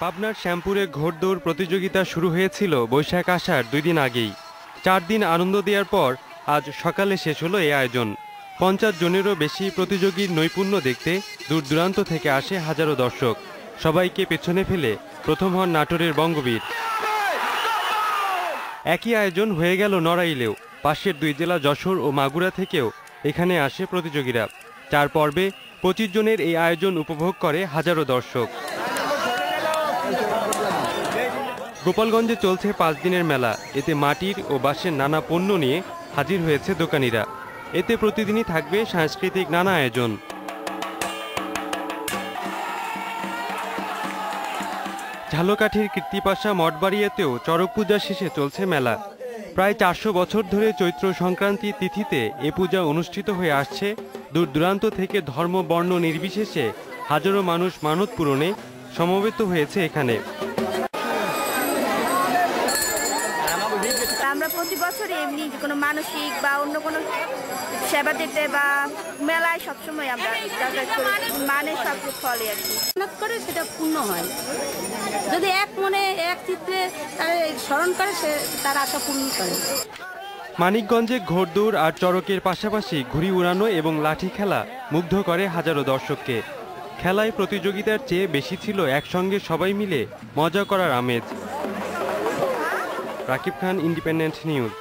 পাবনার শ্যামপুরে ঘোড়দৌড় প্রতিযোগিতা শুরু হয়েছিল বৈশাখ আসার 2 দিন আগেই। 4 দিন আনন্দ দেওয়ার পর আজ সকালে শেষ হলো এই আয়োজন। 50 জনেরও বেশি প্রতিযোগীর নৈপুণ্য দেখতে দূর দূরান্ত থেকে আসে হাজারো দর্শক। সবাইকে পেছনে ফেলে প্রথম হন নাটোরের বঙ্গবীর। একই আয়োজন হয়ে গেল নড়াইলেও। পাশের 2 জেলা যশোর ও মাগুরা থেকেও এখানে আসে প্রতিযোগীরা। 4 পর্বে 25 জনের এই আয়োজন উপভোগ করে হাজারো দর্শক। গোপালগঞ্জে চলছে 5 দিনের মেলা। এতে মাটির ও বাঁশের নানা পণ্য নিয়ে হাজির হয়েছে দোকানিরা। এতে প্রতিদিনই থাকবে সাংস্কৃতিক নানা আয়োজন। ঝালকাঠির কীর্তিপাশা মঠবাড়িয়াতেও চড়ক পূজা শেষে চলছে মেলা। প্রায় 400 বছর ধরে চৈত্র সংক্রান্তি তিথিতে এ পূজা অনুষ্ঠিত হয়ে আসছে। দূর দূরান্ত থেকে ধর্ম বর্ণ নির্বিশেষে হাজারো মানুষ মানত পূরণে সমবেত হয়েছে এখানে। আমরা প্রতি বছরই এমনি কোনো মানসিক বা অন্য কোনো সেবা দিতে বা মেলায় সবসময় আমরা মানে সব ফলে আর কি করে সেটা পূর্ণ হয়। যদি এক মনে এক চিত্রে স্মরণ করে সে তার আশা পূর্ণ করে। মানিকগঞ্জে ঘোড়দৌড় আর চড়কের পাশাপাশি ঘুড়ি উড়ানো এবং লাঠি খেলা মুগ্ধ করে হাজারো দর্শককে। খেলায় প্রতিযোগিতার চেয়ে বেশি ছিল একসঙ্গে সবাই মিলে মজা করার আমেজ। রাকিব খান, ইন্ডিপেন্ডেন্ট নিউজ।